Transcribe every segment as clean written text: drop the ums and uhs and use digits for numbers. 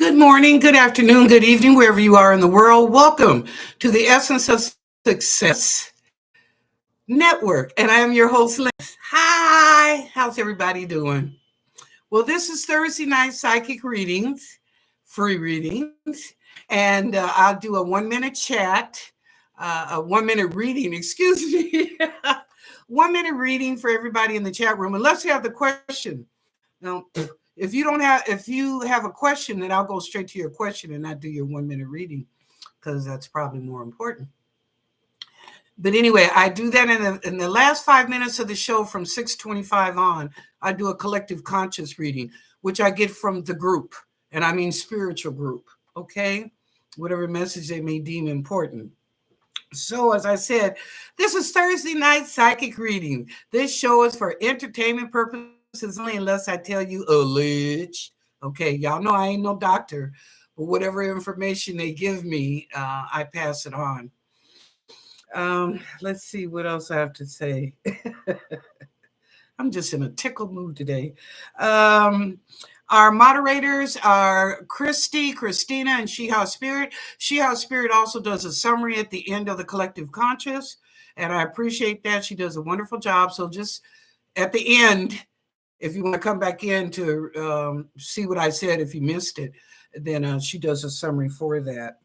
Good morning, good afternoon, good evening, wherever you are in the world. Welcome to the Essence of Success Network. And I am your host, Lance. Hi, how's everybody doing? Well, this is Thursday night psychic readings, free readings, and I'll do a 1 minute chat, a 1 minute reading, excuse me, 1 minute reading for everybody in the chat room. And let's have the question. Now, if you have a question, then I'll go straight to your question and not do your 1 minute reading because that's probably more important. But anyway, I do that in the last 5 minutes of the show from 6:25 on. I do a collective conscious reading, which I get from the group, and I mean spiritual group. Okay, whatever message they may deem important. So, as I said, this is Thursday night psychic reading. This show is for entertainment purposes only, unless I tell you alleged. Okay, y'all know I ain't no doctor, but whatever information they give me, I pass it on. Let's see what else I have to say. I'm just in a tickled mood today. Our moderators are Christy, Christina, and She House Spirit. She House Spirit also does a summary at the end of the collective conscious, and I appreciate that. She does a wonderful job. So just at the end, if you want to come back in to see what I said, if you missed it, then she does a summary for that.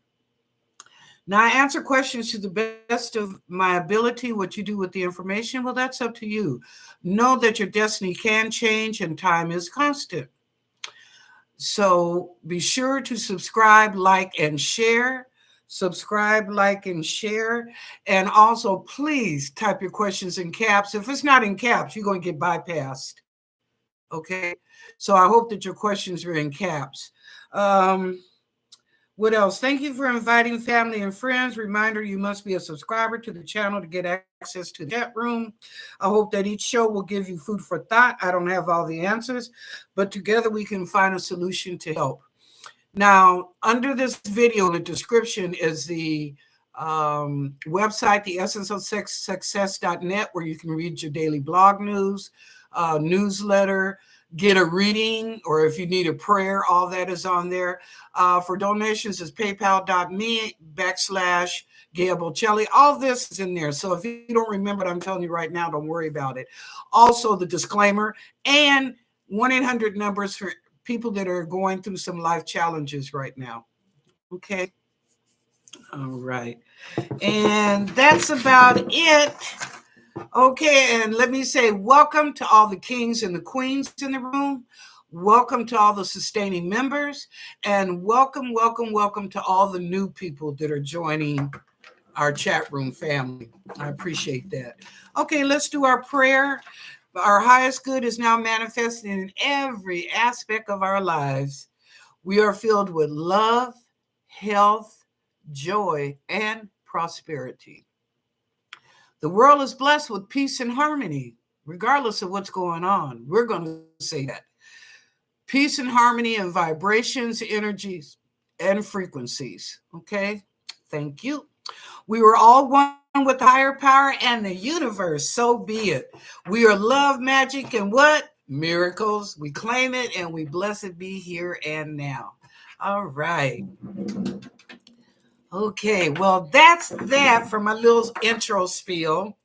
Now, I answer questions to the best of my ability. What you do with the information, well, that's up to you. Know that your destiny can change and time is constant. So be sure to subscribe, like, and share. Subscribe, like, and share. And also, please type your questions in caps. If it's not in caps, you're going to get bypassed. Okay? So I hope that your questions are in caps. What else? Thank you for inviting family and friends. Reminder, you must be a subscriber to the channel to get access to the chat room. I hope that each show will give you food for thought. I don't have all the answers, but together we can find a solution to help. Now, under this video in the description is the website, the essenceofsuccess.net, where you can read your daily blog news, newsletter, get a reading, or if you need a prayer, all that is on there. For donations, it's paypal.me/Gail Bocelli. All this is in there. So if you don't remember what I'm telling you right now, don't worry about it. Also, the disclaimer and 1-800 numbers for people that are going through some life challenges right now. Okay. All right. And that's about it. Okay, and let me say welcome to all the kings and the queens in the room. Welcome to all the sustaining members, and welcome to all the new people that are joining our chat room family. I appreciate that. Okay, let's do our prayer. Our highest good is now manifested in every aspect of our lives. We are filled with love, health, joy, and prosperity. The world is blessed with peace and harmony, regardless of what's going on. We're going to say that. Peace and harmony and vibrations, energies, and frequencies. Okay? Thank you. We were all one with the higher power and the universe. So be it. We are love, magic, and what? Miracles. We claim it and we bless it be here and now. All right. Okay, well, that's that for my little intro spiel.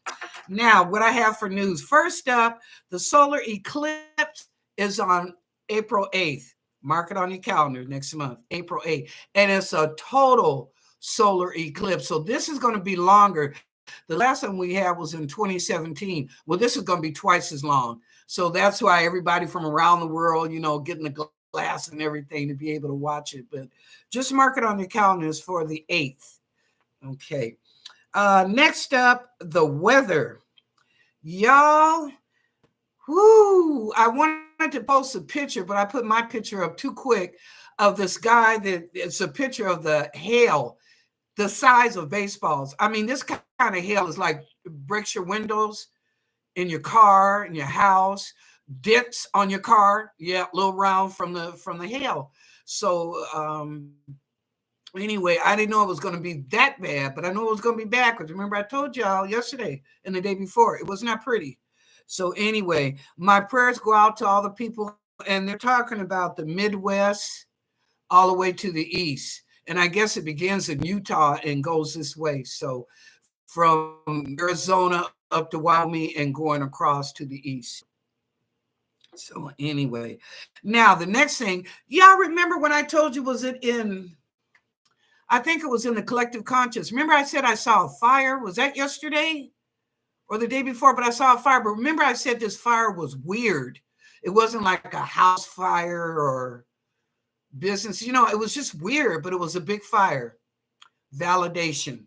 Now, what I have for news. First up, the solar eclipse is on April 8th. Mark it on your calendar next month, April 8th. And it's a total solar eclipse. So this is going to be longer. The last one we had was in 2017. Well, this is going to be twice as long. So that's why everybody from around the world, getting the glass and everything to be able to watch it. But just mark it on your calendars for the 8th. Okay. Next up, the weather. Y'all, I wanted to post a picture, but I put my picture up too quick of this guy that it's a picture of the hail, the size of baseballs. I mean, this kind of hail is like breaks your windows in your car, in your house, dents on your car. Yeah, a little round from the hail. So anyway, I didn't know it was going to be that bad, but I know it was going to be bad because remember I told y'all yesterday and the day before, it was not pretty. So anyway, my prayers go out to all the people, and they're talking about the Midwest, all the way to the east. And I guess it begins in Utah and goes this way. So from Arizona up to Wyoming and going across to the east. So anyway, now the next thing, y'all remember when I told you, was it in, I think it was in the collective conscious. Remember I said I saw a fire? Was that yesterday or the day before? But I saw a fire. But remember I said this fire was weird. It wasn't like a house fire or business. You know, it was just weird, but it was a big fire. Validation.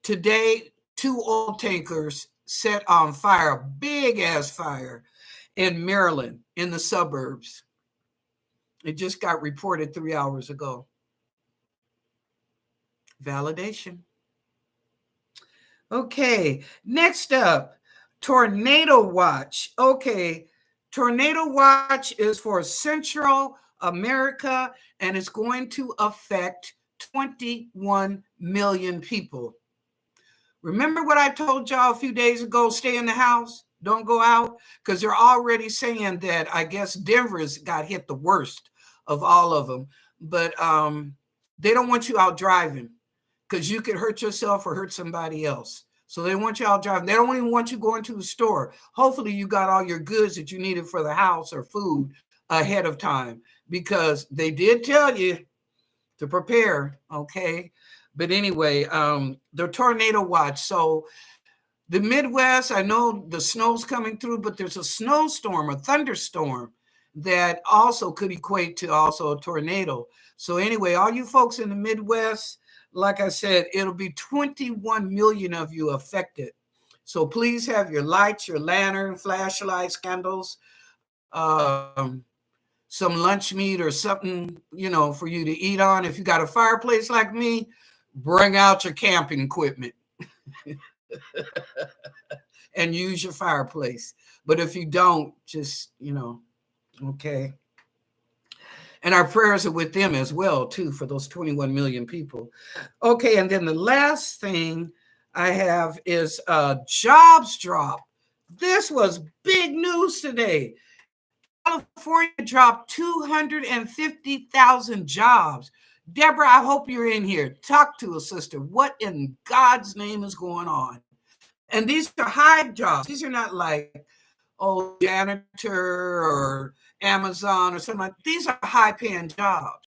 Today, 2 oil tankers set on fire, a big ass fire in Maryland, in the suburbs. It just got reported 3 hours ago. Validation. Okay, next up, Tornado Watch. Okay, Tornado Watch is for Central America, and it's going to affect 21 million people. Remember what I told y'all a few days ago? Stay in the house, don't go out, because they're already saying that I guess Denver's got hit the worst of all of them. But they don't want you out driving because you could hurt yourself or hurt somebody else. So they want you out driving. They don't even want you going to the store. Hopefully you got all your goods that you needed for the house or food ahead of time, because they did tell you to prepare, okay? But anyway, the tornado watch. So the Midwest, I know the snow's coming through, but there's a snowstorm, a thunderstorm that also could equate to also a tornado. So anyway, all you folks in the Midwest, like I said, it'll be 21 million of you affected. So please have your lights, your lantern, flashlights, candles, some lunch meat or something, you know, for you to eat on. If you got a fireplace like me, bring out your camping equipment and use your fireplace. But if you don't, just, you know, okay. And our prayers are with them as well, too, for those 21 million people. Okay, and then the last thing I have is jobs drop. This was big news today. California dropped 250,000 jobs. Deborah, I hope you're in here. Talk to us, sister. What in God's name is going on? And these are high jobs. These are not like, oh, janitor or Amazon or something like that. These are high-paying jobs,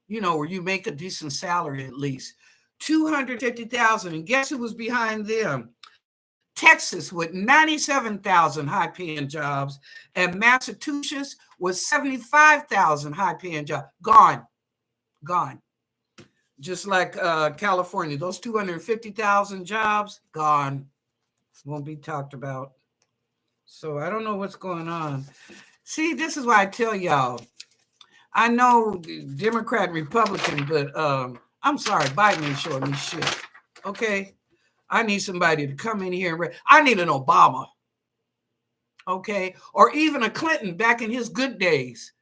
you know, where you make a decent salary at least. 250,000. And guess who was behind them? Texas with 97,000 high-paying jobs, and Massachusetts with 75,000 high-paying jobs. Gone. Just like California, those 250,000 jobs, gone. Won't be talked about. So I don't know what's going on. See, this is why I tell y'all, I know Democrat and Republican, but I'm sorry, Biden ain't showing me shit. Okay? I need somebody to come in here and I need an Obama. Okay? Or even a Clinton back in his good days.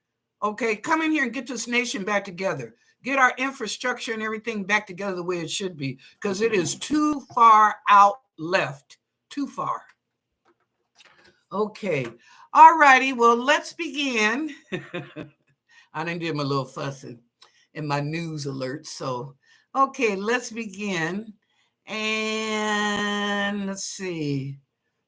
Okay? Come in here and get this nation back together. Get our infrastructure and everything back together the way it should be, because it is too far out left. Too far. Okay. All righty. Well, let's begin. I done did my little fussing in my news alerts. So, okay, let's begin. And let's see.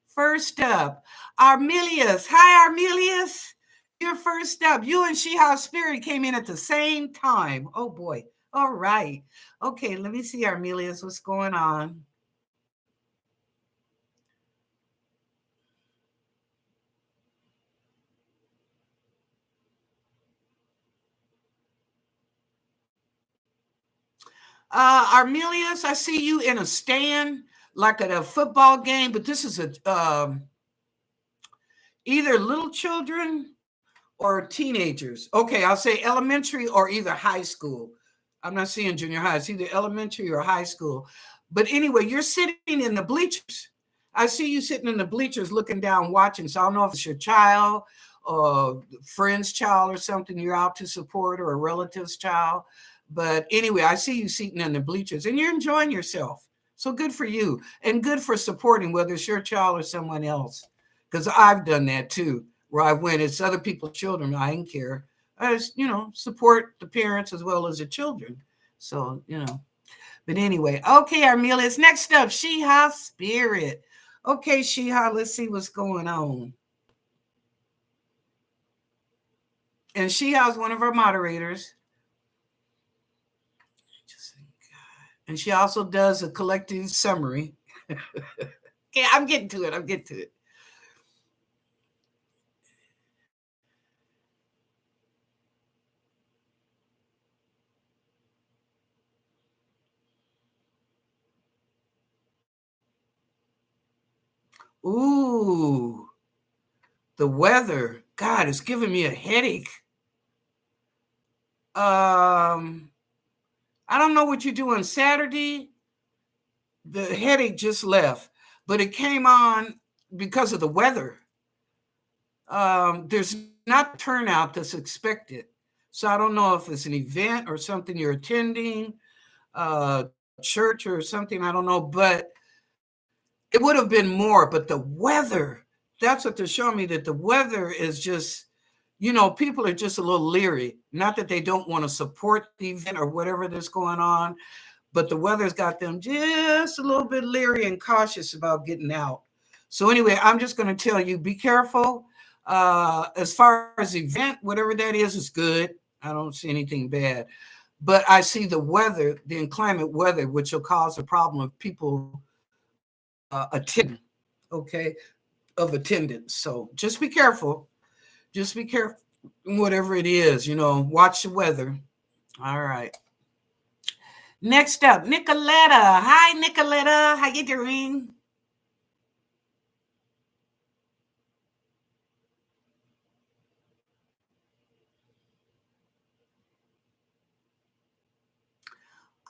First up, Armelius. Hi, Armelius. You're first up. You and She House Spirit came in at the same time. Oh, boy. All right. Okay, let me see, Armelius. What's going on? Armelius, I see you in a stand like at a football game, but this is a either little children or teenagers. Okay, I'll say elementary or either high school. I'm not seeing junior high. It's either elementary or high school. But anyway, you're sitting in the bleachers. I see you sitting in the bleachers looking down, watching. So I don't know if it's your child or friend's child or something you're out to support, or a relative's child. But anyway, I see you sitting in the bleachers and you're enjoying yourself. So good for you, and good for supporting, whether it's your child or someone else. Because I've done that too, where I went, it's other people's children. I didn't care. as support the parents as well as the children. So but anyway, okay, Armelius. Next up, Sheha Spirit. Okay, Sheha, let's see what's going on. And Sheha is one of our moderators. And she also does a collective summary. Okay, I'm getting to it. Ooh, the weather. God, it's giving me a headache. I don't know what you do on Saturday. The headache just left, but it came on because of the weather. There's not turnout that's expected. So I don't know if it's an event or something you're attending, church or something, I don't know, but it would have been more. But the weather, that's what they're showing me, that the weather is just, people are just a little leery. Not that they don't want to support the event or whatever that's going on, but the weather's got them just a little bit leery and cautious about getting out. So anyway, I'm just going to tell you, be careful. As far as the event, whatever that is good. I don't see anything bad. But I see the weather, the inclement weather, which will cause a problem of people attending, okay, of attendance. So just be careful. Just be careful, whatever it is, watch the weather. All right. Next up, Nicoletta. Hi, Nicoletta. How you doing?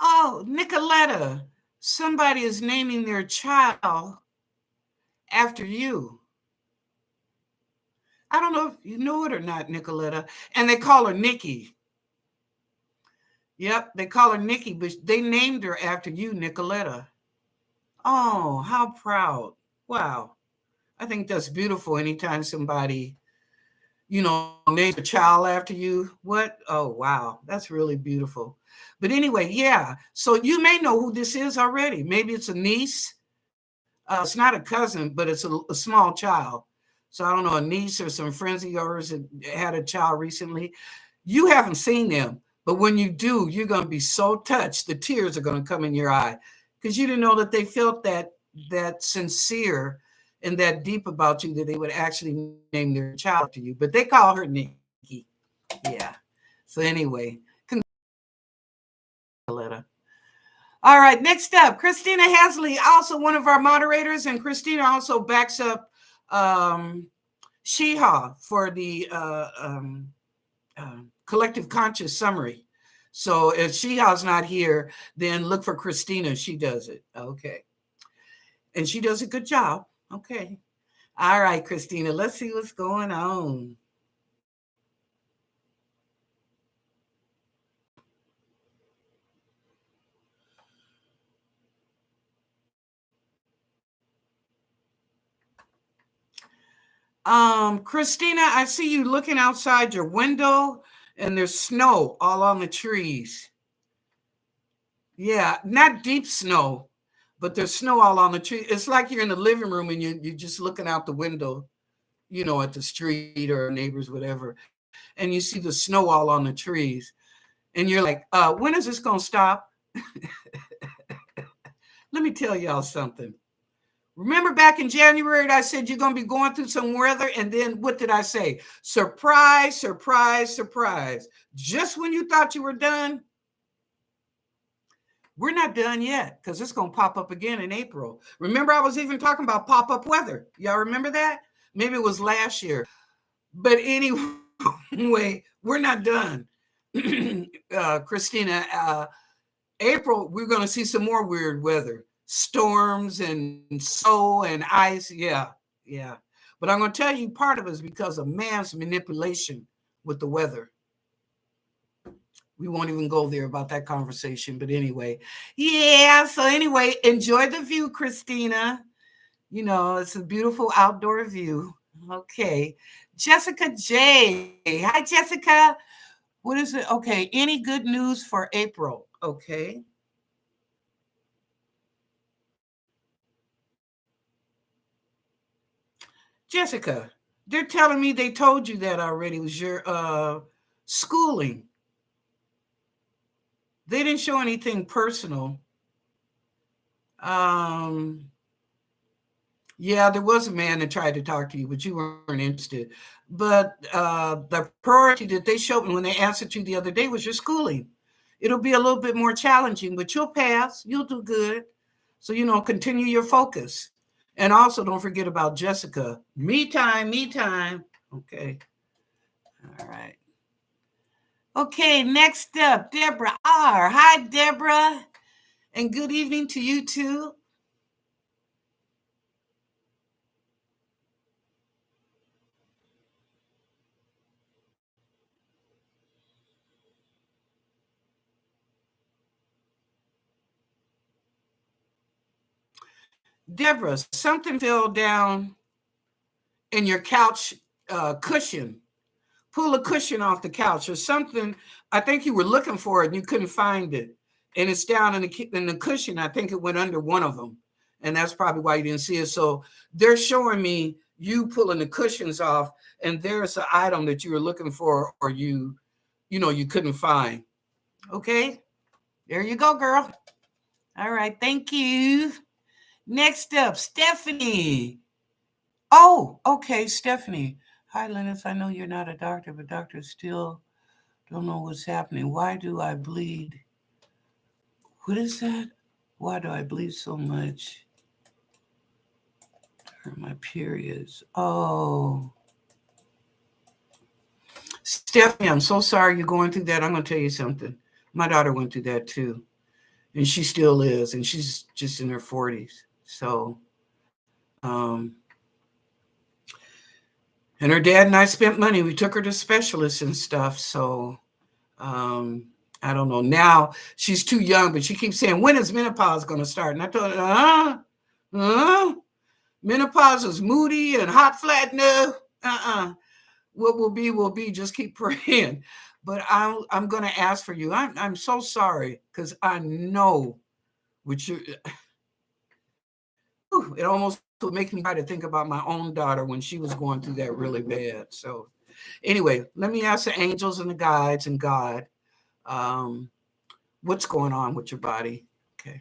Oh, Nicoletta, somebody is naming their child after you. I don't know if you know it or not, Nicoletta. And they call her Nikki. Yep, they call her Nikki, but they named her after you, Nicoletta. Oh, how proud. Wow. I think that's beautiful anytime somebody, names a child after you. What? Oh, wow. That's really beautiful. But anyway, yeah. So you may know who this is already. Maybe it's a niece. It's not a cousin, but it's a small child. So I don't know, a niece or some friends of yours that had a child recently. You haven't seen them, but when you do, you're going to be so touched. The tears are going to come in your eye because you didn't know that they felt that sincere and that deep about you that they would actually name their child to you. But they call her Nikki. Yeah. So anyway, Coletta. All right, next up, Christina Hasley, also one of our moderators, and Christina also backs up Sheha for the collective conscious summary. So if Sheha's not here, then look for Christina. She does it. Okay. And she does a good job. Okay. All right, Christina, let's see what's going on. Christina, I see you looking outside your window and there's snow all on the trees. Yeah, not deep snow, but there's snow all on the tree. It's like you're in the living room and you're just looking out the window, at the street or neighbors, whatever, and you see the snow all on the trees. And you're like, when is this going to stop? Let me tell y'all something. Remember back in January, I said you're going to be going through some weather. And then what did I say? Surprise, surprise, surprise. Just when you thought you were done, we're not done yet because it's going to pop up again in April. Remember, I was even talking about pop-up weather. Y'all remember that? Maybe it was last year. But anyway, we're not done. Christina, April, we're going to see some more weird weather. Storms and snow and ice. Yeah. But I'm going to tell you part of it is because of man's manipulation with the weather. We won't even go there about that conversation. But anyway, yeah. So anyway, enjoy the view, Christina. It's a beautiful outdoor view. Okay. Jessica J. Hi, Jessica. What is it? Okay. Any good news for April? Okay. Jessica, they're telling me they told you that already. It was your schooling. They didn't show anything personal. Yeah, there was a man that tried to talk to you, but you weren't interested. But the priority that they showed me when they answered you the other day was your schooling. It'll be a little bit more challenging, but you'll pass. You'll do good. So, continue your focus. And also don't forget about Jessica. Me time, me time. Okay. All right. Okay, next up, Deborah R. Hi, Deborah. And good evening to you too. Deborah, something fell down in your couch cushion. Pull a cushion off the couch or something. I think you were looking for it and you couldn't find it. And it's down in the cushion. I think it went under one of them. And that's probably why you didn't see it. So they're showing me you pulling the cushions off, and there's an item that you were looking for or you couldn't find. Okay. There you go, girl. All right. Thank you. Next up, Stephanie. Oh, okay, Stephanie. Hi, Lennox. I know you're not a doctor, but doctors still don't know what's happening. Why do I bleed? What is that? Why do I bleed so much during my periods? Oh. Stephanie, I'm so sorry you're going through that. I'm going to tell you something. My daughter went through that too. And she still is. And she's just in her 40s. So, and her dad and I spent money. We took her to specialists and stuff. So, I don't know. Now she's too young, but she keeps saying, when is menopause going to start? And I told her, menopause is moody and hot flat. No, what will be, will be. Just keep praying. But I'm going to ask for you. I'm so sorry because I know what you. It almost would make me try to think about my own daughter when she was going through that really bad. So anyway, let me ask the angels and the guides and God, what's going on with your body? Okay.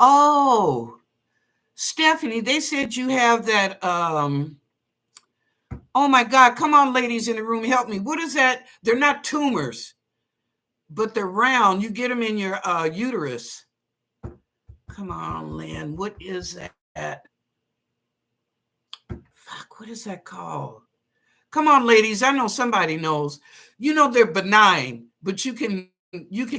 Oh, Stephanie, they said you have that. Oh my God, come on, ladies in the room, help me. What is that? They're not tumors, but they're round. You get them in your uterus. Come on, Lynn. What is that? Fuck, what is that called? Come on, ladies. I know somebody knows. They're benign, but you can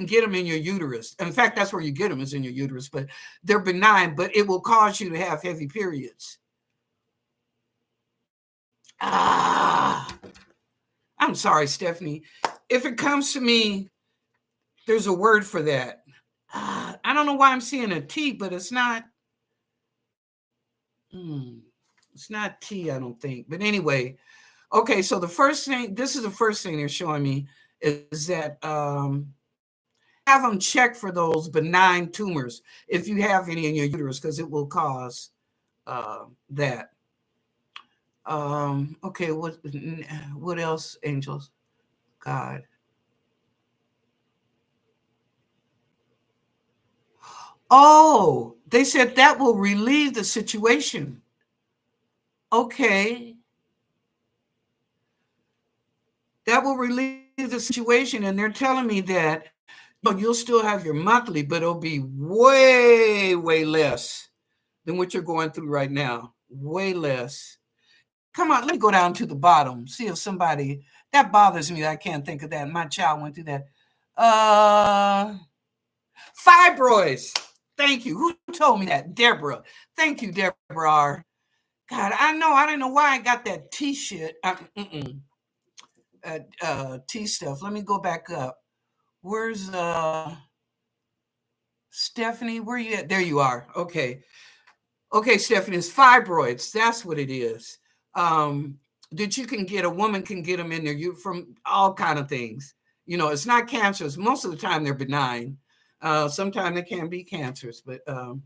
get them in your uterus. In fact, that's where you get them, is in your uterus. But they're benign, but it will cause you to have heavy periods. I'm sorry, Stephanie. If it comes to me, there's a word for that. I don't know why I'm seeing a T, but it's not. It's not T, I don't think. But anyway, okay. So this is the first thing they're showing me is that have them check for those benign tumors if you have any in your uterus, because it will cause that. Okay, what else, angels? God. Oh, they said that will relieve the situation. Okay. That will relieve the situation. And they're telling me that you'll still have your monthly, but it'll be way, way less than what you're going through right now. Way less. Come on, let me go down to the bottom. See if somebody, that bothers me. I can't think of that. My child went through that. Fibroids. Thank you. Who told me that? Deborah. Thank you, Deborah. God, I know. I don't know why I got that T shit. T stuff. Let me go back up. Where's Stephanie? Where you at? There you are. Okay. Okay, Stephanie, it's fibroids. That's what it is. That you can get, a woman can get them in there you from all kind of things. You know, it's not cancerous. Most of the time they're benign. Sometimes they can be cancerous, but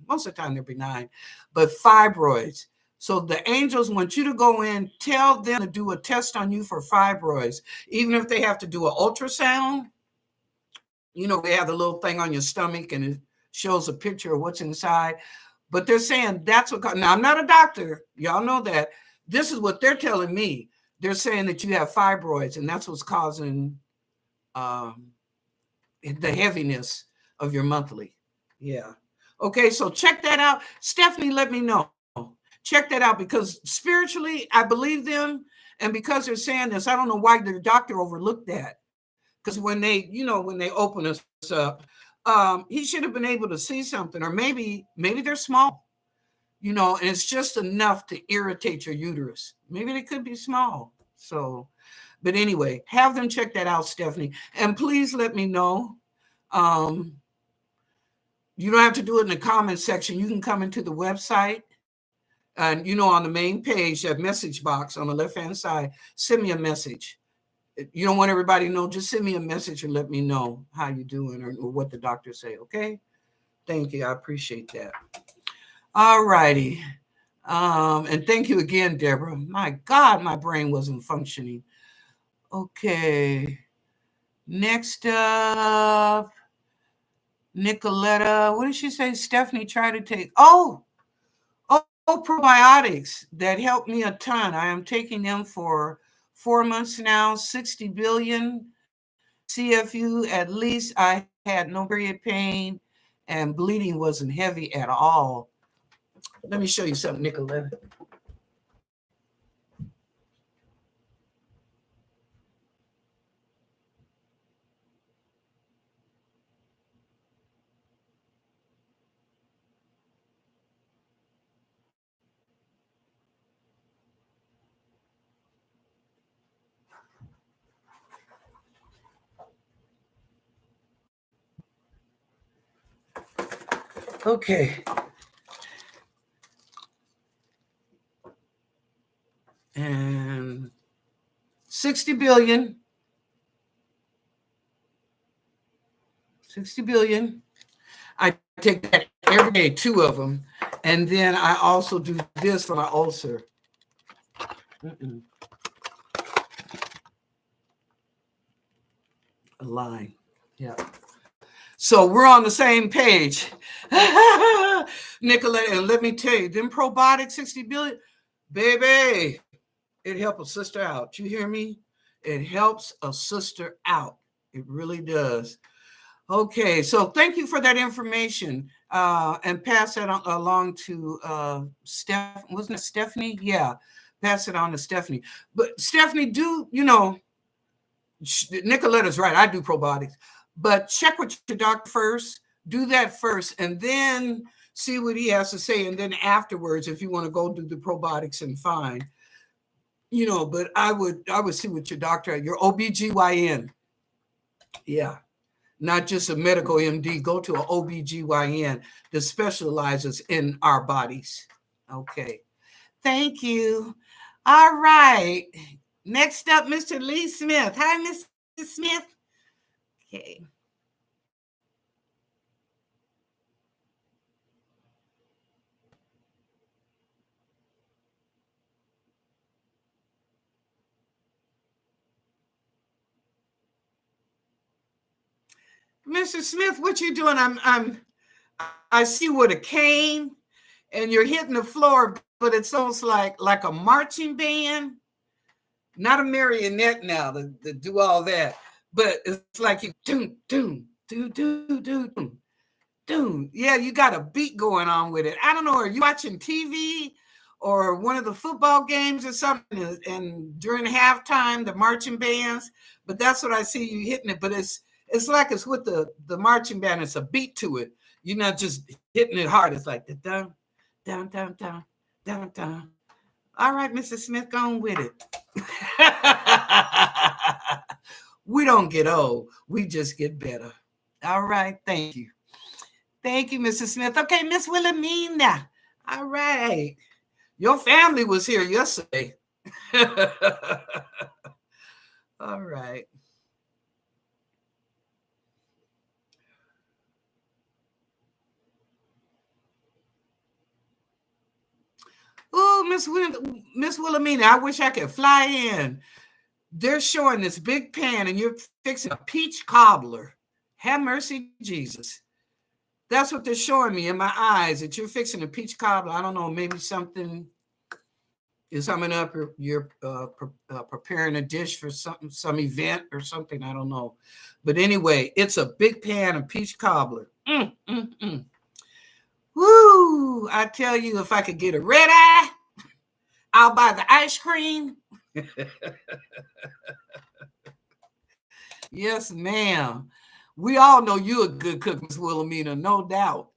most of the time they're benign. But fibroids. So the angels want you to go in, tell them to do a test on you for fibroids, even if they have to do an ultrasound. You know, they have the little thing on your stomach and it shows a picture of what's inside. But they're saying that's what, now I'm not a doctor. Y'all know that. This is what they're telling me. They're saying that you have fibroids and that's what's causing the heaviness of your monthly. Yeah. Okay, so check that out. Stephanie, let me know. Check that out because spiritually, I believe them. And because they're saying this, I don't know why their doctor overlooked that. Because when they, you know, when they open us up, he should have been able to see something, or maybe they're small, you know, and it's just enough to irritate your uterus. Maybe they could be small. So, but anyway, have them check that out, Stephanie, and please let me know. You don't have to do it in the comment section. You can come into the website, and you know, on the main page, that message box on the left-hand side, send me a message. You don't want everybody to know, just send me a message and let me know how you're doing or what the doctors say, okay? Thank you. I appreciate that. All righty. And thank you again, Deborah. My God, my brain wasn't functioning. Okay. Next up, Nicoletta. What did she say? Stephanie tried to take, probiotics that helped me a ton. I am taking them for 4 months now, 60 billion CFU. At least I had no period pain and bleeding wasn't heavy at all. Let me show you something, Nicoletta. Okay. And 60 billion. 60 billion. I take that every day, 2 of them. And then I also do this for my ulcer. A line. Yeah. So we're on the same page. Nicolette, and let me tell you, them probiotics, 60 billion, baby, it helps a sister out. You hear me? It helps a sister out. It really does. Okay, so thank you for that information, and pass that along to Steph. Wasn't it Stephanie? Yeah, pass it on to Stephanie. But Stephanie, do you know? Nicoletta's right. I do probiotics, but check with your doctor first. Do that first, and then see what he has to say, and then afterwards, if you want to go do the probiotics, and fine. You know, but I would see with your doctor, your OBGYN. Yeah. Not just a medical MD, go to an OBGYN that specializes in our bodies. Okay. Thank you. All right. Next up, Mr. Lee Smith. Hi, Mr. Smith. Okay. Mr. Smith, what you doing? I see with a cane and you're hitting the floor, but it's almost like a marching band. Not a marionette now to do all that, but it's like you doom, doom, do, do, do, doom, doom. Yeah, you got a beat going on with it. I don't know, are you watching TV or one of the football games or something? And during halftime, the marching bands, but that's what I see you hitting it. But it's like it's with the marching band, it's a beat to it. You're not just hitting it hard. It's like the down, down, down, down, down, down, All right, Mrs. Smith, go on with it. We don't get old. We just get better. All right. Thank you. Thank you, Mrs. Smith. Okay, Miss Wilhelmina. All right. Your family was here yesterday. All right. Oh, Miss Wilhelmina, I wish I could fly in. They're showing this big pan and you're fixing a peach cobbler. Have mercy, Jesus. That's what they're showing me in my eyes, that you're fixing a peach cobbler. I don't know, maybe something is coming up. You're preparing a dish for some event or something. I don't know. But anyway, it's a big pan of peach cobbler. Woo! I tell you, if I could get a red eye, I'll buy the ice cream. Yes, ma'am. We all know you're a good cook, Miss Wilhelmina, no doubt.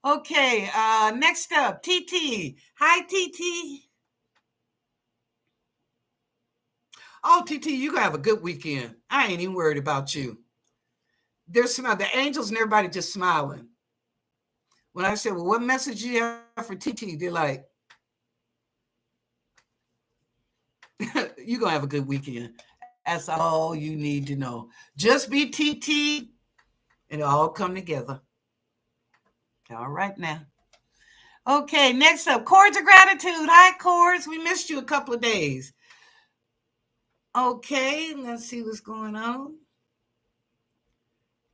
Okay, next up, TT. Hi, TT. Oh, TT, you gonna have a good weekend. I ain't even worried about you. There's the angels and everybody just smiling. When I said, well, what message do you have for TT? They're like, you're gonna have a good weekend. That's all you need to know. Just be TT and it'll all come together. All right now. Okay, next up, Chords of Gratitude. Hi, Chords. We missed you a couple of days. Okay, let's see what's going on.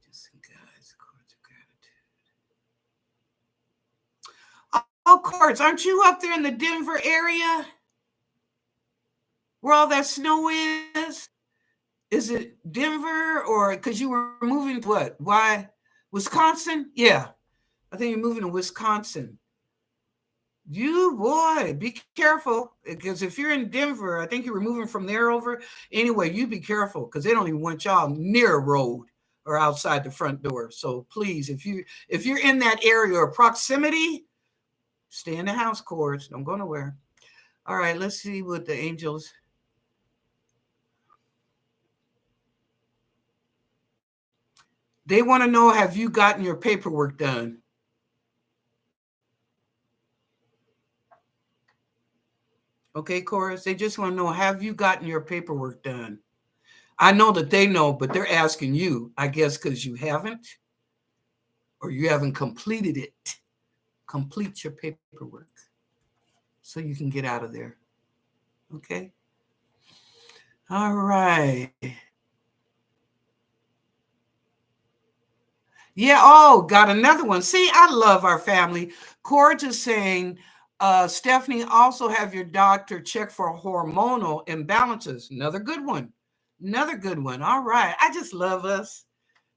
Just guys, Chords of Gratitude. Oh, Chords, aren't you up there in the Denver area where all that snow is? Is it Denver or because you were moving to what? Why? Wisconsin? Yeah, I think you're moving to Wisconsin. You boy, be careful because if you're in Denver, I think you were moving from there over. Anyway, you be careful because they don't even want y'all near a road or outside the front door. So please, if you're in that area or proximity, stay in the house, Chords. Don't go nowhere. All right, let's see what the angels. They want to know, have you gotten your paperwork done? Okay, Chorus, they just want to know, have you gotten your paperwork done? I know that they know, but they're asking you, I guess, because you haven't or you haven't completed it. Complete your paperwork so you can get out of there. Okay? All right. Yeah, oh, got another one. See, I love our family. Corge is saying, Stephanie, also have your doctor check for hormonal imbalances. Another good one. Another good one. All right. I just love us.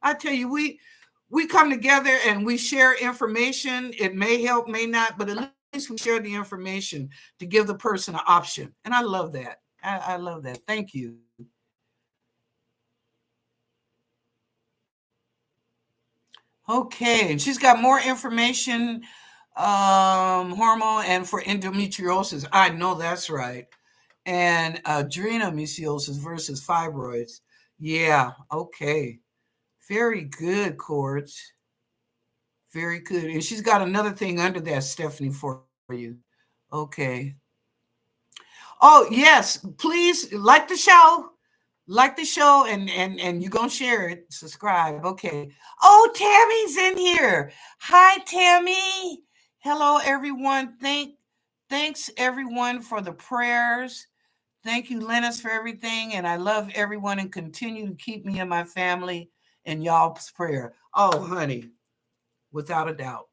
I tell you, we come together and we share information. It may help, may not, but at least we share the information to give the person an option. And I love that. I love that. Thank you. Okay, and she's got more information, hormone and for endometriosis. I know that's right. And adrenomyciosis versus fibroids. Yeah, okay. Very good, Cords. Very good. And she's got another thing under that, Stephanie, for you. Okay. Oh, yes. Please like the show. Like the show and you're gonna share it, subscribe. Okay. Oh, Tammy's in here. Hi, Tammy. Hello, everyone. Thanks everyone for the prayers. Thank you, Lennis, for everything. And I love everyone and continue to keep me and my family in y'all's prayer. Oh, honey, without a doubt.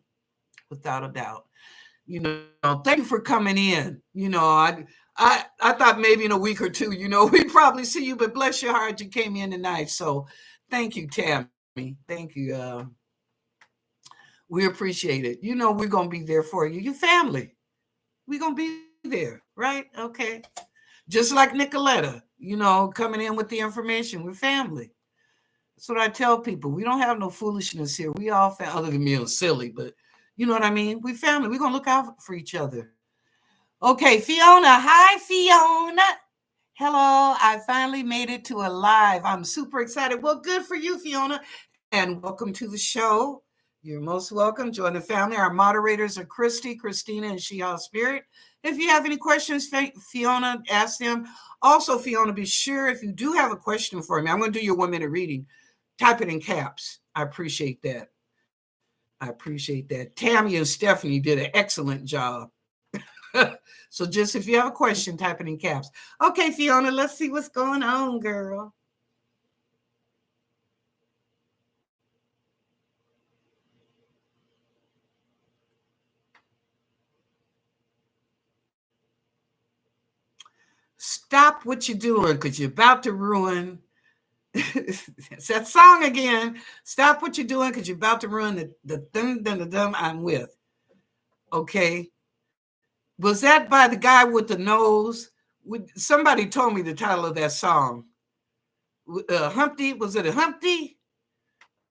Without a doubt. You know, thank you for coming in. You know, I thought maybe in a week or two, you know, we'd probably see you, but bless your heart, you came in tonight. So thank you, Tammy. Thank you. We appreciate it. You know, we're going to be there for you. Your family. We're going to be there, right? Okay. Just like Nicoletta, you know, coming in with the information. We're family. That's what I tell people. We don't have no foolishness here. We all, other than me, silly, but you know what I mean? We family. We're going to look out for each other. Okay, Fiona. Hi, Fiona. Hello. I finally made it to a live. I'm super excited. Well, good for you, Fiona. And welcome to the show. You're most welcome. Join the family. Our moderators are Christy, Christina, and She Spirit. If you have any questions, Fiona, ask them. Also, Fiona, be sure if you do have a question for me, I'm going to do your 1 minute reading. Type it in caps. I appreciate that. I appreciate that. Tammy and Stephanie did an excellent job. So just if you have a question, type it in caps. Okay, Fiona, let's see what's going on, girl. Stop what you're doing because you're about to ruin. It's that song again. Stop what you're doing because you're about to ruin the dumb I'm with. Okay. Was that by the guy with the nose? Somebody told me the title of that song. Humpty, was it a Humpty?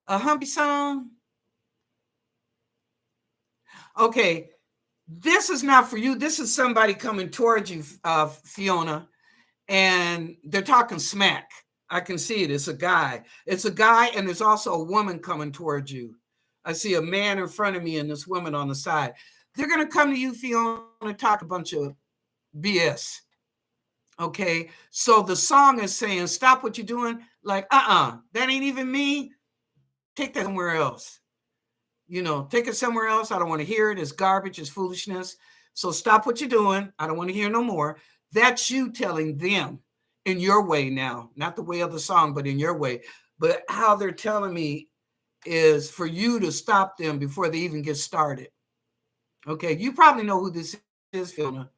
A Humpty song? Okay. This is not for you. This is somebody coming towards you, Fiona, and they're talking smack. I can see it. It's a guy. It's a guy, and there's also a woman coming towards you. I see a man in front of me and this woman on the side. They're going to come to you, Fiona, and talk a bunch of BS. Okay. So the song is saying, stop what you're doing. Like, that ain't even me. Take that somewhere else. Take it somewhere else. I don't want to hear it. It's garbage. It's foolishness. So stop what you're doing. I don't want to hear no more. That's you telling them in your way now, not the way of the song, but in your way. But how they're telling me is for you to stop them before they even get started. Okay. You probably know who this is, Fiona.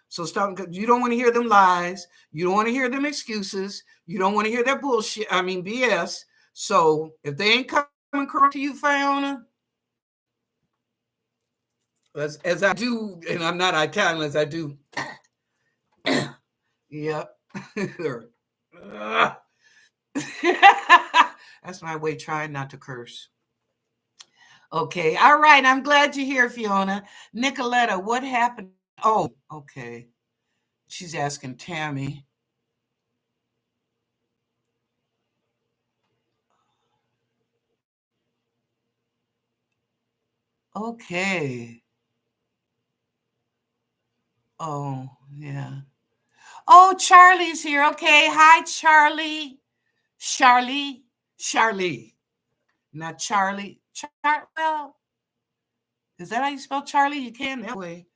So stop. You don't want to hear them lies. You don't want to hear them excuses. You don't want to hear their bullshit. I mean, BS. So if they ain't coming correct to you, Fiona, as I do, and I'm not Italian, as I do. Yep. That's my way trying not to curse. Okay. All right. I'm glad you're here, Fiona. Nicoletta, what happened? Oh, okay. She's asking Tammy. Okay. Oh, yeah. Oh, Charlie's here. Okay. Hi, Charlie. Charlie. Not Charlie. Well, is that how you spell Charlie? You can that way.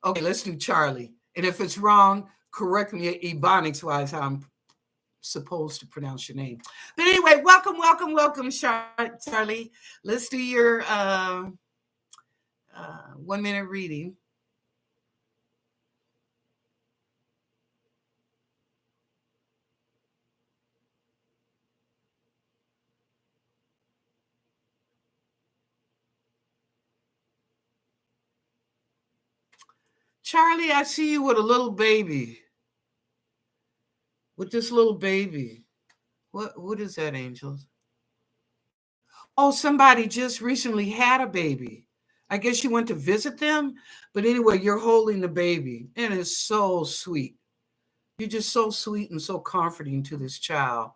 Okay, let's do Charlie. And if it's wrong, correct me ebonics wise how I'm supposed to pronounce your name. But anyway, welcome, Charlie. Let's do your 1 minute reading. Charlie, I see you with a little baby. With this little baby. What is that, angels? Oh, somebody just recently had a baby. I guess you went to visit them. But anyway, you're holding the baby. And it's so sweet. You're just so sweet and so comforting to this child.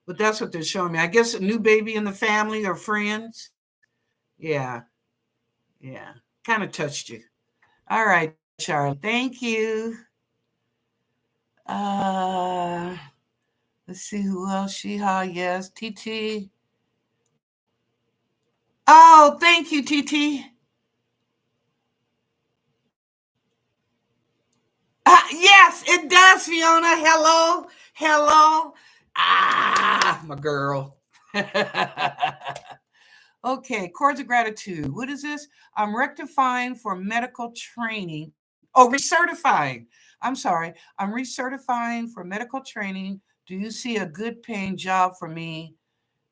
But that's what they're showing me. I guess a new baby in the family or friends. Yeah. Yeah. Kind of touched you. All right, Charlie. Thank you. Let's see who else. Shiha, yes. TT. Oh, thank you, TT. Yes, it does, Fiona. Hello. My girl. Okay, chords of gratitude. What is this? I'm rectifying for medical training. Oh, recertifying. I'm sorry. I'm recertifying for medical training. Do you see a good paying job for me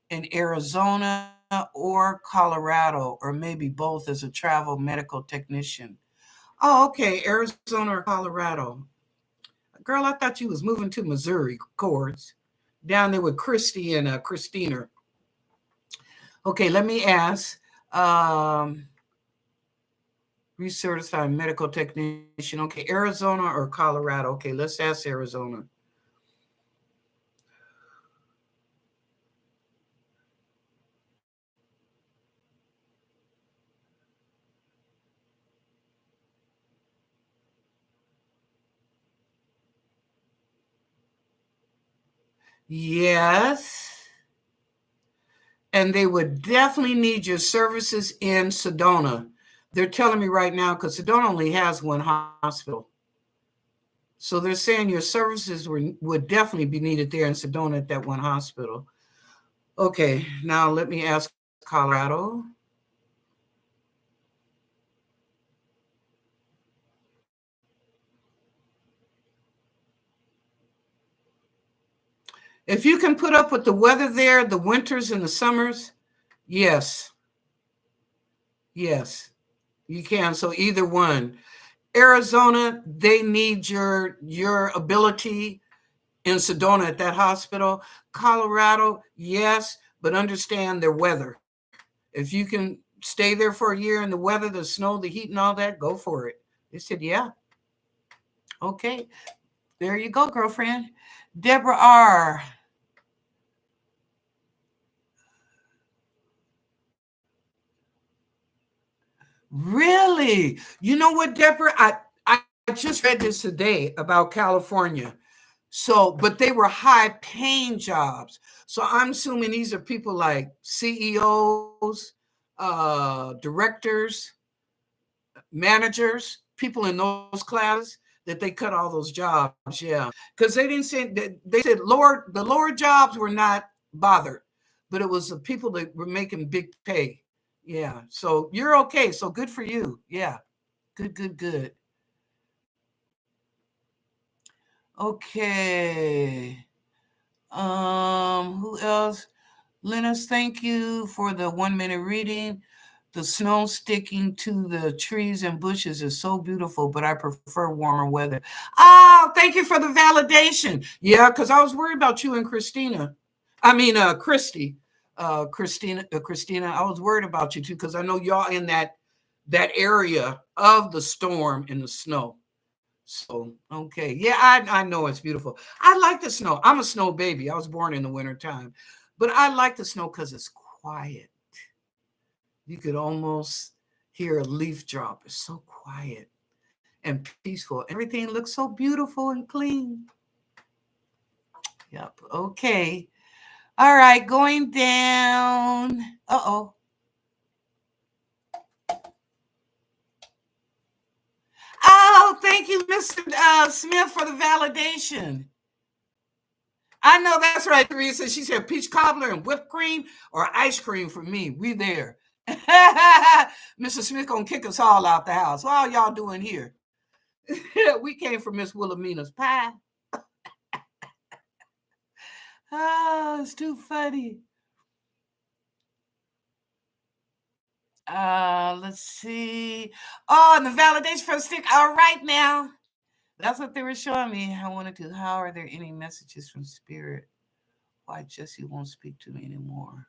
in Arizona or Colorado, or maybe both as a travel medical technician? Oh, okay. Arizona or Colorado. Girl, I thought you was moving to Missouri, chords. Down there with Christy and Christina. Okay, let me ask. Recertified medical technician. Okay, Arizona or Colorado? Okay, let's ask Arizona. Yes. And they would definitely need your services in Sedona. They're telling me right now, because Sedona only has one hospital. So they're saying your services would definitely be needed there in Sedona at that one hospital. Okay, now let me ask Colorado. If you can put up with the weather there, the winters and the summers, yes, yes, you can. So either one. Arizona, they need your ability in Sedona at that hospital. Colorado, yes, but understand their weather. If you can stay there for a year in the weather, the snow, the heat, and all that, go for it. They said, yeah. Okay. There you go, girlfriend. Deborah R. Really? You know what, Deborah? I just read this today about California. So, but they were high paying jobs. So I'm assuming these are people like CEOs, directors, managers, people in those classes that they cut all those jobs. Yeah. Because they didn't say that they said the lower jobs were not bothered, but it was the people that were making big pay. Yeah. So you're okay. So good for you. Yeah. Good, good, good. Okay. Who else? Linus, thank you for the 1 minute reading. The snow sticking to the trees and bushes is so beautiful, but I prefer warmer weather. Oh, thank you for the validation. Yeah, because I was worried about you and Christina. I mean, Christy. Christina, I was worried about you too, because I know y'all in that area of the storm and the snow. So, okay. Yeah, I know it's beautiful. I like the snow. I'm a snow baby. I was born in the wintertime. But I like the snow because it's quiet. You could almost hear a leaf drop. It's so quiet and peaceful. Everything looks so beautiful and clean. Yep. Okay. All right. Going down. Uh-oh. Oh, thank you, Mr. Smith, for the validation. I know that's right, Teresa. She said peach cobbler and whipped cream or ice cream for me. We there. Mr. Smith gonna kick us all out the house. What all y'all doing here? We came from Miss Wilhelmina's pie. Oh, it's too funny. Let's see. Oh, and the validation for the stick. All right now. That's what they were showing me. I wanted to. How are there any messages from spirit? Why Jesse won't speak to me anymore?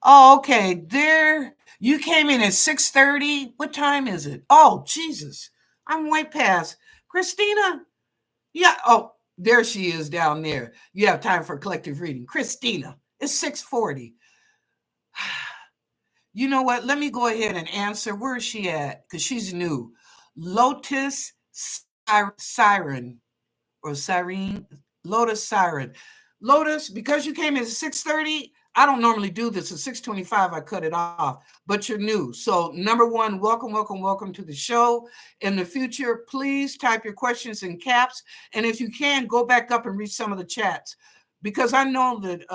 Oh, okay. There you came in at 6:30. What time is it? Oh, Jesus. I'm way past. Christina? Yeah. Oh, there she is down there. You have time for collective reading. Christina. It's 6:40. You know what? Let me go ahead and answer. Where is she at? Because she's new. Lotus Siren or Siren. Lotus Siren. Lotus, because you came in at 6:30, I don't normally do this. At 6:25, I cut it off, but you're new. So, number one, welcome, welcome, welcome to the show. In the future, please type your questions in caps. And if you can, go back up and read some of the chats because I know that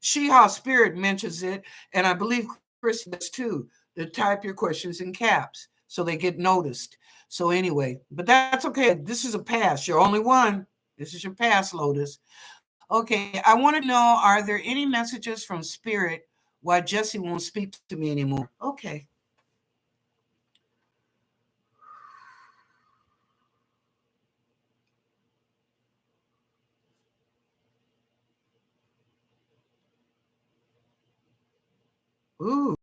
Sheha Spirit mentions it, and I believe Chris does too, to type your questions in caps so they get noticed. So, anyway, but that's okay. This is a pass. You're only one. This is your pass, Lotus. Okay, I want to know, are there any messages from Spirit why Jesse won't speak to me anymore? Okay. Ooh.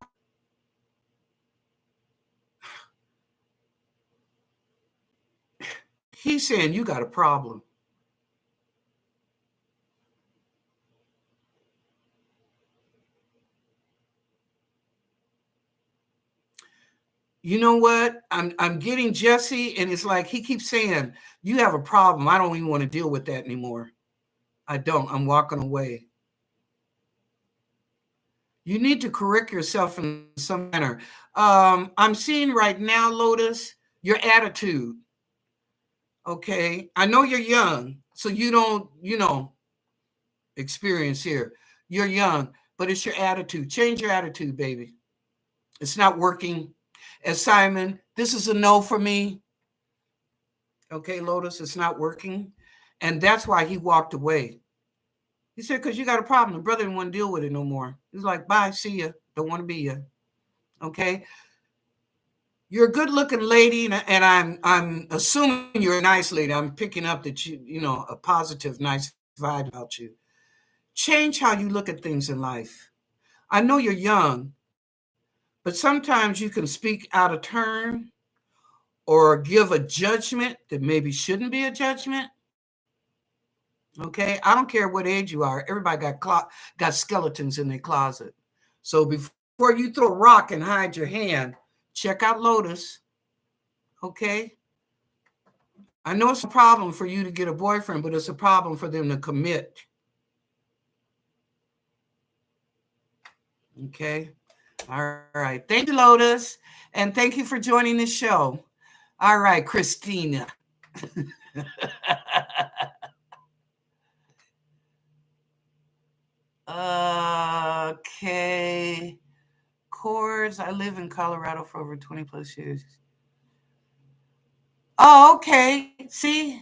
He's saying you got a problem. You know what? I'm getting Jesse, and it's like he keeps saying, you have a problem. I don't even want to deal with that anymore. I don't. I'm walking away. You need to correct yourself in some manner. I'm seeing right now, Lotus, your attitude. Okay. I know you're young, so you don't, experience here. You're young, but it's your attitude. Change your attitude, baby. It's not working. As Simon, this is a no for me. Okay, Lotus, it's not working. And that's why he walked away. He said, because you got a problem. The brother didn't want to deal with it no more. He's like, bye, see ya. Don't want to be you. Okay. You're a good looking lady, and I'm assuming you're a nice lady. I'm picking up that a positive, nice vibe about you. Change how you look at things in life. I know you're young, but sometimes you can speak out of turn or give a judgment that maybe shouldn't be a judgment. Okay, I don't care what age you are. Everybody got skeletons in their closet. So before you throw a rock and hide your hand, check out Lotus. Okay. I know it's a problem for you to get a boyfriend, but it's a problem for them to commit. Okay. All right. Thank you, Lotus. And thank you for joining the show. All right, Christina. Okay. Chords. I live in Colorado for over 20 plus years. Oh, okay. See?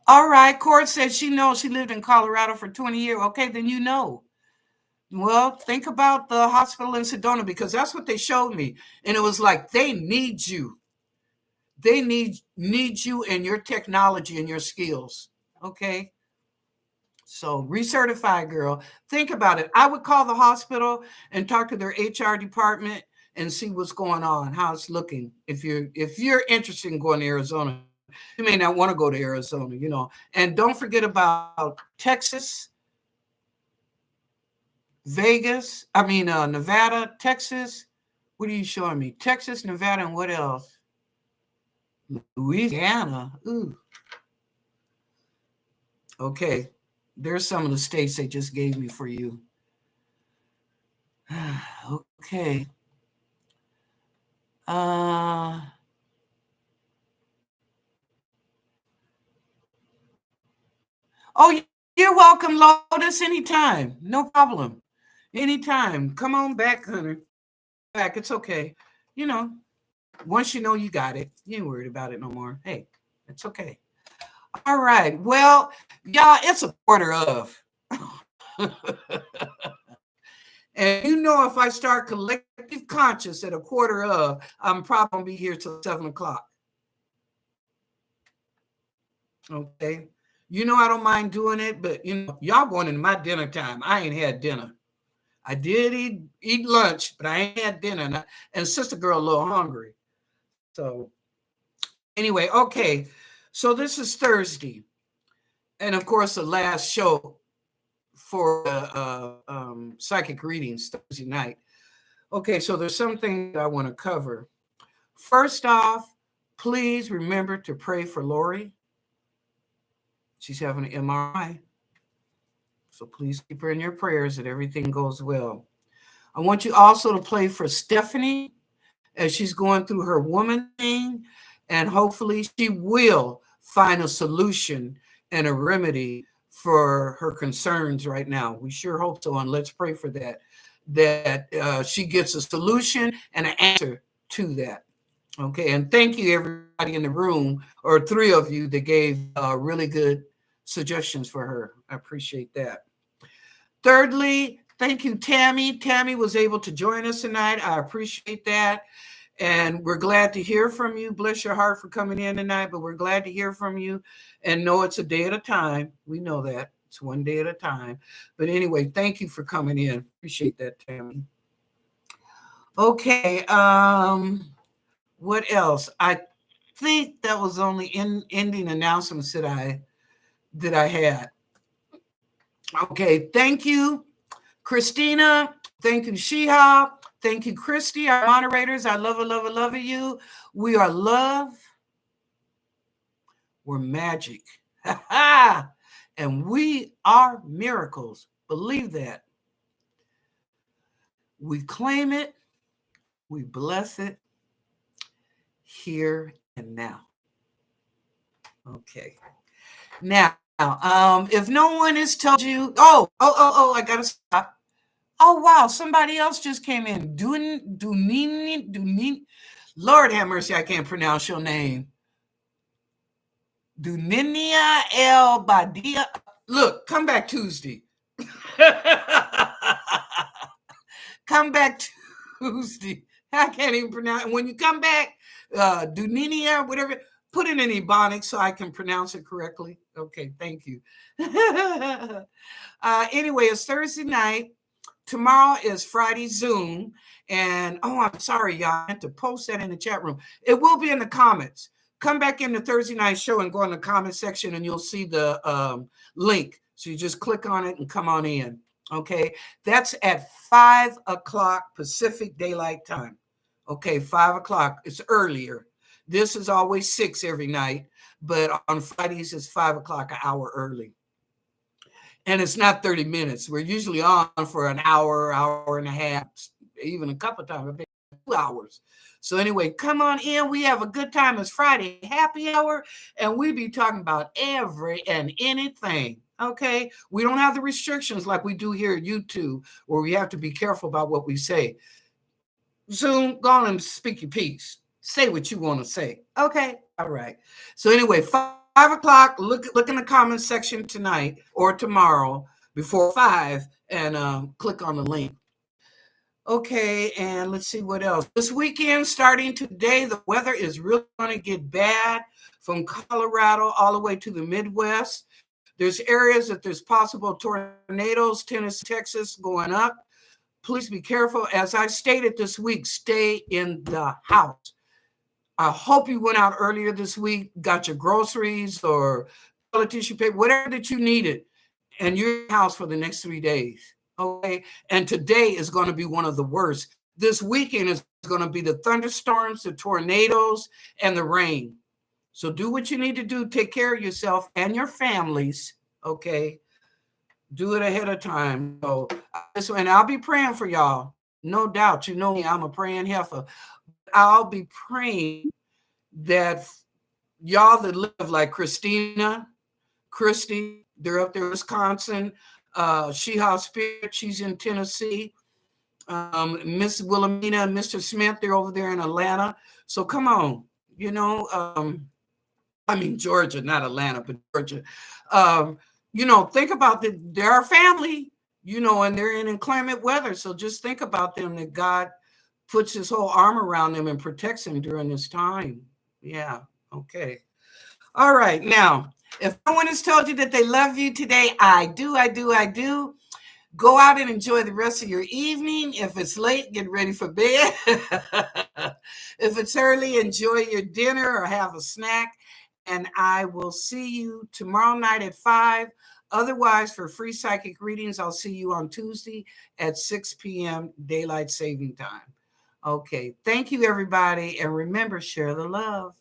All right. Cord said she knows she lived in Colorado for 20 years. Okay, then you know. Well, think about the hospital in Sedona, because that's what they showed me. And it was like, they need you. They need you and your technology and your skills. Okay. So recertify, girl. Think about it. I would call the hospital and talk to their HR department and see what's going on, how it's looking. If you're interested in going to Arizona, you may not want to go to Arizona, And don't forget about Texas, Nevada, Texas. What are you showing me? Texas, Nevada, and what else? Louisiana. Ooh. Okay. There's some of the states they just gave me for you. Okay. Oh, you're welcome, Lotus, anytime. No problem. Anytime. Come on back, Hunter. Back. It's okay. Once you know you got it, you ain't worried about it no more. Hey, it's okay. All right. Well, y'all, it's a quarter of. And if I start collective conscious at a quarter of, I'm probably going to be here till 7 o'clock. Okay. I don't mind doing it, but y'all going into my dinner time. I ain't had dinner. I did eat lunch, but I ain't had dinner. And Sister Girl a little hungry. So anyway, okay. So this is Thursday. And of course, the last show for psychic readings Thursday night. Okay, so there's something I want to cover. First off, please remember to pray for Lori. She's having an MRI. So please keep her in your prayers that everything goes well. I want you also to pray for Stephanie as she's going through her woman thing. And hopefully she will find a solution and a remedy for her concerns right now. We sure hope so. And let's pray for that she gets a solution and an answer to that. Okay. And thank you, everybody in the room, or 3 of you that gave really good suggestions for her. I appreciate that. Thirdly, thank you, Tammy. Tammy was able to join us tonight. I appreciate that. And we're glad to hear from you. Bless your heart for coming in tonight, but we're glad to hear from you and know it's a day at a time. We know that. It's one day at a time. But anyway, thank you for coming in. Appreciate that, Tammy. Okay. What else? I think that was only ending announcements that I had. Okay, thank you, Christina. Thank you, Shiha. Thank you, Christy, our moderators. I love you. We are love. We're magic. And we are miracles. Believe that. We claim it. We bless it here and now. Okay. Now, if no one has told you, I gotta stop. Oh wow, somebody else just came in. Dunini. Lord have mercy, I can't pronounce your name. Duninia El Badia. Look, come back Tuesday. Come back Tuesday. I can't even pronounce it. When you come back, Duninia, whatever, put it in Ebonics so I can pronounce it correctly. Okay, thank you. Anyway, it's Thursday night. Tomorrow is Friday Zoom. And I'm sorry, y'all. I had to post that in the chat room. It will be in the comments. Come back in the Thursday night show and go in the comment section and you'll see the link. So you just click on it and come on in. Okay. That's at 5 o'clock Pacific Daylight Time. Okay. 5 o'clock. It's earlier. This is always 6 every night, but on Fridays it's 5 o'clock, an hour early. And it's not 30 minutes. We're usually on for an hour, hour and a half, even a couple of times, 2 hours. So anyway, come on in. We have a good time. It's Friday happy hour, and we be talking about every and anything. Okay. We don't have the restrictions like we do here at YouTube, where we have to be careful about what we say. Zoom, go on and speak your piece. Say what you want to say. Okay. All right. So anyway, 5 o'clock, look in the comment section tonight or tomorrow before 5 and click on the link. Okay, and let's see what else. This weekend, starting today, the weather is really going to get bad from Colorado all the way to the Midwest. There's areas that there's possible tornadoes, Tennessee, Texas going up. Please be careful. As I stated this week, stay in the house. I hope you went out earlier this week, got your groceries or toilet tissue paper, whatever that you needed, and you're in your house for the next 3 days. Okay. And today is going to be one of the worst. This weekend is going to be the thunderstorms, the tornadoes, and the rain. So do what you need to do. Take care of yourself and your families. Okay. Do it ahead of time. So, and I'll be praying for y'all. No doubt. You know me, I'm a praying heifer. I'll be praying that y'all that live like Christina, Christy, they're up there in Wisconsin. Sheha Spirit, she's in Tennessee. Miss Wilhelmina and Mr. Smith, they're over there in Atlanta. So come on, Georgia, not Atlanta, but Georgia. Think about they're our family, and they're in inclement weather. So just think about them, that God puts his whole arm around them and protects them during this time. Yeah. Okay. All right. Now, if no one has told you that they love you today, I do. Go out and enjoy the rest of your evening. If it's late, get ready for bed. If it's early, enjoy your dinner or have a snack. And I will see you tomorrow night at 5. Otherwise, for free psychic readings, I'll see you on Tuesday at 6 p.m. Daylight Saving Time. Okay. Thank you, everybody. And remember, share the love.